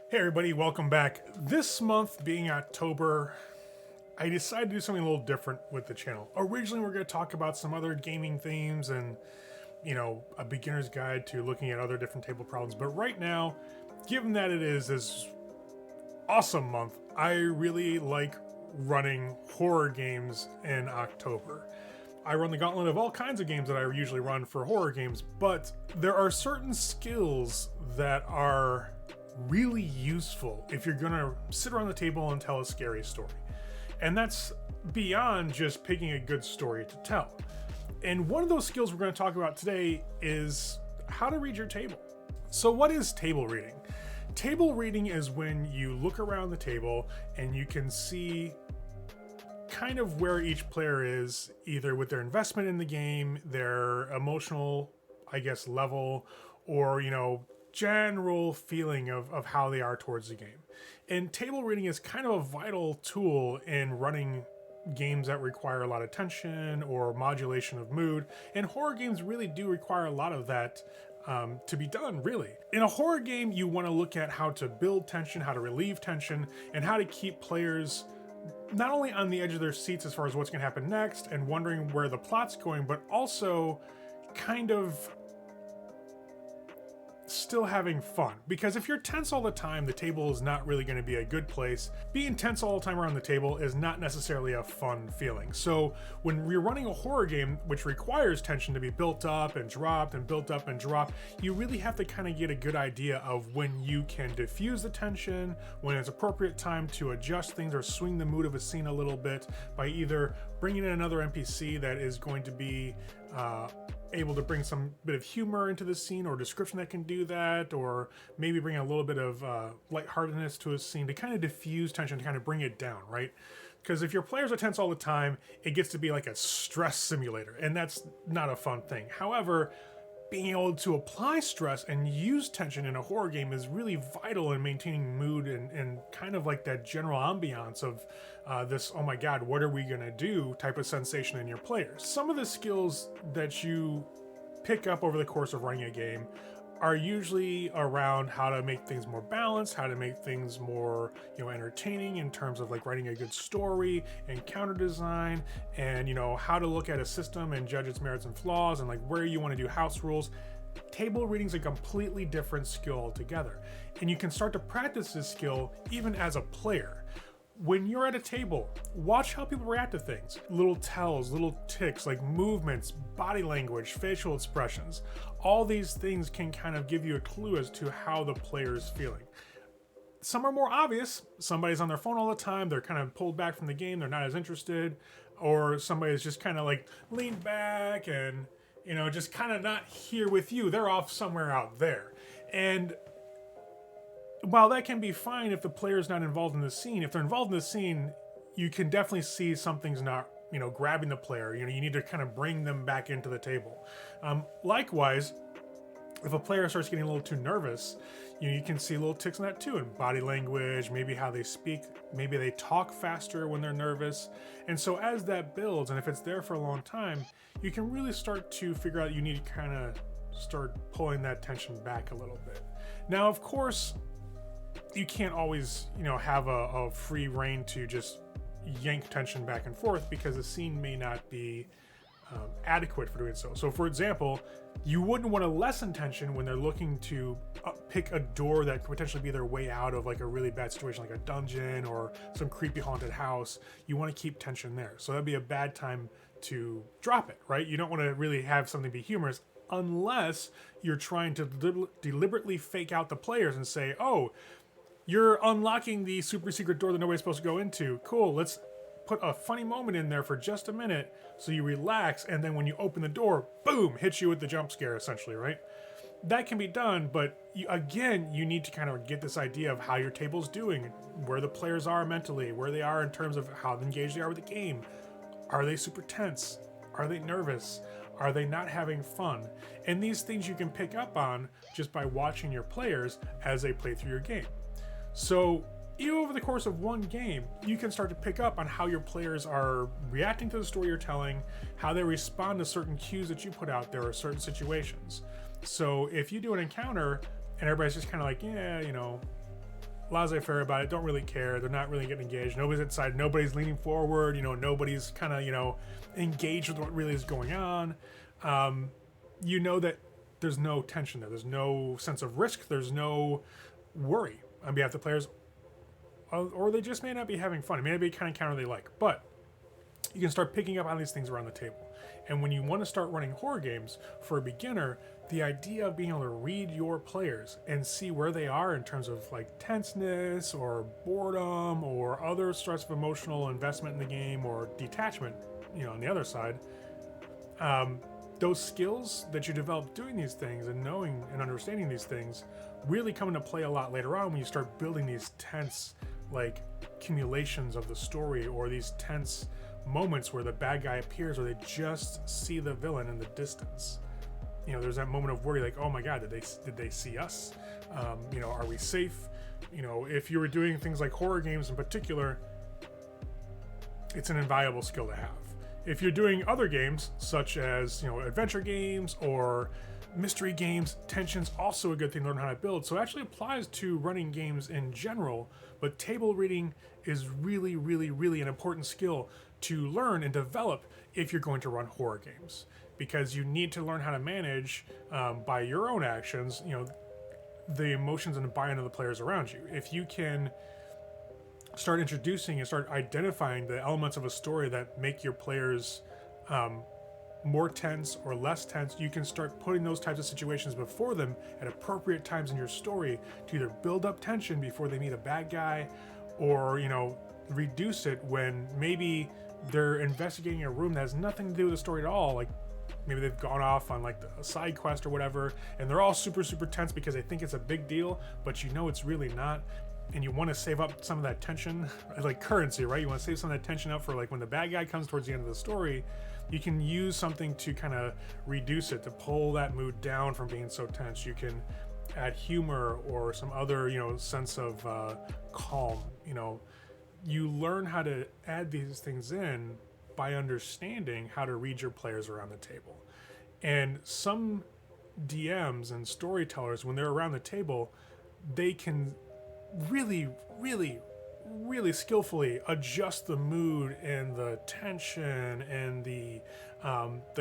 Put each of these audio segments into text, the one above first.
Hey everybody, welcome back. This month being October, I decided to do something a little different with the channel. Originally we're going to talk about some other gaming themes and, a beginner's guide to looking at other different table problems. But right now, given that it is this awesome month, I really like running horror games in October. I run the gauntlet of all kinds of games that I usually run for horror games, but there are certain skills that are really useful if you're gonna sit around the table and tell a scary story. And that's beyond just picking a good story to tell. And one of those skills we're going to talk about today is how to read your table. So what is table reading? Table reading is when you look around the table and you can see kind of where each player is, either with their investment in the game, their emotional, level, or, general feeling of how they are towards the game. And table reading is kind of a vital tool in running games that require a lot of tension or modulation of mood. And horror games really do require a lot of that to be done, really. In a horror game, you want to look at how to build tension, how to relieve tension, and how to keep players not only on the edge of their seats as far as what's going to happen next and wondering where the plot's going, but also kind of still having fun. Because if you're tense all the time, the table is not really going to be a good place. Being tense all the time around the table is not necessarily a fun feeling. So when you're running a horror game, which requires tension to be built up and dropped and built up and dropped, you really have to kind of get a good idea of when you can diffuse the tension, when it's appropriate time to adjust things or swing the mood of a scene a little bit by either bringing in another NPC that is going to be able to bring some bit of humor into the scene or description that can do that, or maybe bring a little bit of lightheartedness to a scene to kind of diffuse tension, to kind of bring it down, right? Because if your players are tense all the time, it gets to be like a stress simulator, and that's not a fun thing. However, being able to apply stress and use tension in a horror game is really vital in maintaining mood and kind of like that general ambiance of this, oh my god, what are we gonna do type of sensation in your players. Some of the skills that you pick up over the course of running a game are usually around how to make things more balanced, how to make things more, entertaining in terms of like writing a good story and counter design, and how to look at a system and judge its merits and flaws, and like where you want to do house rules. Table reading is a completely different skill altogether, and you can start to practice this skill even as a player. When you're at a table, watch how people react to things. Little tells, little ticks, like movements, body language, facial expressions. All these things can kind of give you a clue as to how the player is feeling. Some are more obvious. Somebody's on their phone all the time. They're kind of pulled back from the game. They're not as interested. Or somebody's just kind of like leaned back and, just kind of not here with you. They're off somewhere out there. And while that can be fine if the player's not involved in the scene, if they're involved in the scene, you can definitely see something's not, grabbing the player. You need to kind of bring them back into the table. Likewise, if a player starts getting a little too nervous, you can see little ticks on that too, in body language, maybe how they speak, maybe they talk faster when they're nervous. And so as that builds, and if it's there for a long time, you can really start to figure out you need to kind of start pulling that tension back a little bit. Now, of course, you can't always, have a free reign to just yank tension back and forth, because the scene may not be adequate for doing so. So, for example, you wouldn't want to lessen tension when they're looking to pick a door that could potentially be their way out of like a really bad situation, like a dungeon or some creepy haunted house. You want to keep tension there. So that'd be a bad time to drop it, right? You don't want to really have something be humorous unless you're trying to deliberately fake out the players and say, oh, you're unlocking the super secret door that nobody's supposed to go into. Cool, let's put a funny moment in there for just a minute so you relax, and then when you open the door, boom, hits you with the jump scare, essentially, right? That can be done, but you need to kind of get this idea of how your table's doing, where the players are mentally, where they are in terms of how engaged they are with the game. Are they super tense? Are they nervous? Are they not having fun? And these things you can pick up on just by watching your players as they play through your game. So even over the course of one game, you can start to pick up on how your players are reacting to the story you're telling, how they respond to certain cues that you put out there or certain situations. So if you do an encounter and everybody's just kind of like, yeah, laissez-faire about it, don't really care, they're not really getting engaged, nobody's inside, nobody's leaning forward, nobody's kind of, engaged with what really is going on. That there's no tension there, there's no sense of risk, there's no worry on behalf of the players, or they just may not be having fun. It may not be kind of counter they like, but you can start picking up on these things around the table. And when you want to start running horror games for a beginner, the idea of being able to read your players and see where they are in terms of like tenseness or boredom or other sorts of emotional investment in the game or detachment, on the other side, those skills that you develop doing these things and knowing and understanding these things really come into play a lot later on when you start building these tense like accumulations of the story, or these tense moments where the bad guy appears or they just see the villain in the distance. There's that moment of worry, like, oh my god, did they see us? Are we safe? If you were doing things like horror games in particular, it's an invaluable skill to have. If you're doing other games such as adventure games or mystery games, tension's also a good thing to learn how to build. So it actually applies to running games in general, but table reading is really, really, really an important skill to learn and develop if you're going to run horror games, because you need to learn how to manage by your own actions, the emotions and the buy-in of the players around you. If you can start introducing and start identifying the elements of a story that make your players more tense or less tense, you can start putting those types of situations before them at appropriate times in your story to either build up tension before they meet a bad guy, or reduce it when maybe they're investigating a room that has nothing to do with the story at all. Like maybe they've gone off on like a side quest or whatever, and they're all super, super tense because they think it's a big deal, but it's really not. And you want to save up some of that tension, like currency, right? You want to save some of that tension up for like when the bad guy comes towards the end of the story. You can use something to kind of reduce it, to pull that mood down from being so tense. You can add humor or some other, sense of calm. You learn how to add these things in by understanding how to read your players around the table. And some DMs and storytellers, when they're around the table, they can really, really, really skillfully adjust the mood and the tension and the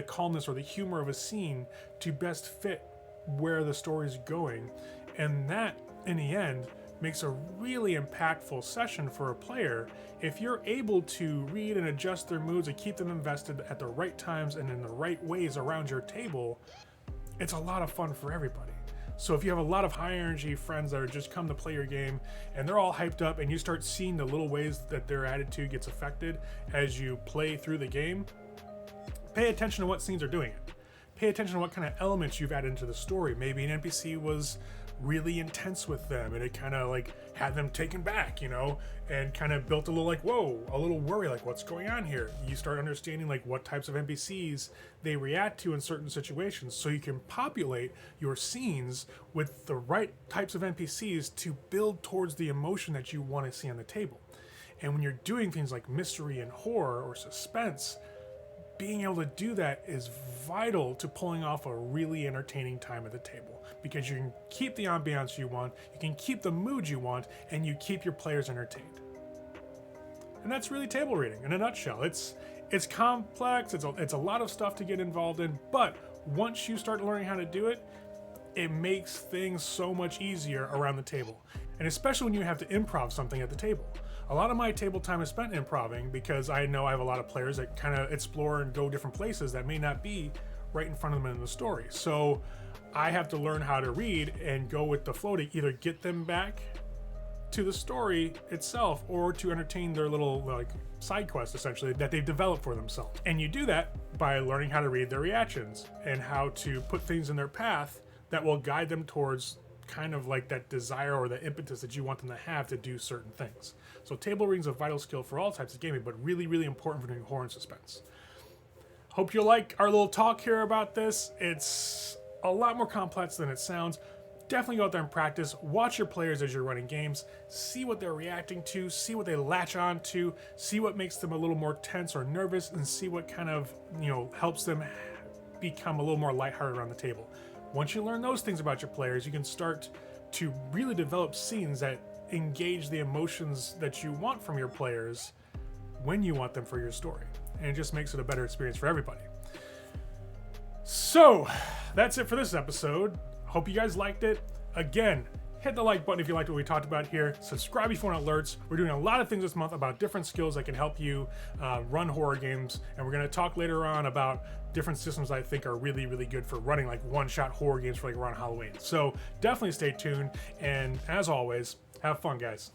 calmness or the humor of a scene to best fit where the story's going. And that, in the end, makes a really impactful session for a player if you're able to read and adjust their moods and keep them invested at the right times and in the right ways around your table. It's a lot of fun for everybody. So if you have a lot of high energy friends that are just come to play your game and they're all hyped up, and you start seeing the little ways that their attitude gets affected as you play through the game, pay attention to what scenes are doing it. Pay attention to what kind of elements you've added into the story. Maybe an NPC was really intense with them and it kind of like had them taken back, and kind of built a little like, whoa, a little worry, like what's going on here. You start understanding like what types of NPCs they react to in certain situations, so you can populate your scenes with the right types of NPCs to build towards the emotion that you want to see on the table. And when you're doing things like mystery and horror or suspense, being able to do that is vital to pulling off a really entertaining time at the table, because you can keep the ambiance you want, you can keep the mood you want, and you keep your players entertained. And that's really table reading in a nutshell. It's complex, it's a lot of stuff to get involved in, but once you start learning how to do it, it makes things so much easier around the table. And especially when you have to improv something at the table. A lot of my table time is spent improving because I know I have a lot of players that kind of explore and go different places that may not be right in front of them in the story. So I have to learn how to read and go with the flow to either get them back to the story itself or to entertain their little like side quest essentially that they've developed for themselves. And you do that by learning how to read their reactions and how to put things in their path that will guide them towards kind of like that desire or the impetus that you want them to have to do certain things. So table reading is a vital skill for all types of gaming, but really, really important for doing horror and suspense. Hope you like our little talk here about this. It's a lot more complex than it sounds. Definitely go out there and practice. Watch your players as you're running games. See what they're reacting to. See what they latch on to. See what makes them a little more tense or nervous, and see what kind of, helps them become a little more lighthearted around the table. Once you learn those things about your players, you can start to really develop scenes that engage the emotions that you want from your players when you want them for your story. And it just makes it a better experience for everybody. So that's it for this episode. Hope you guys liked it. Again, hit the like button if you liked what we talked about here. Subscribe if you want alerts. We're doing a lot of things this month about different skills that can help you run horror games. And we're going to talk later on about different systems I think are really, really good for running like one-shot horror games for like around Halloween. So definitely stay tuned. And as always, have fun, guys.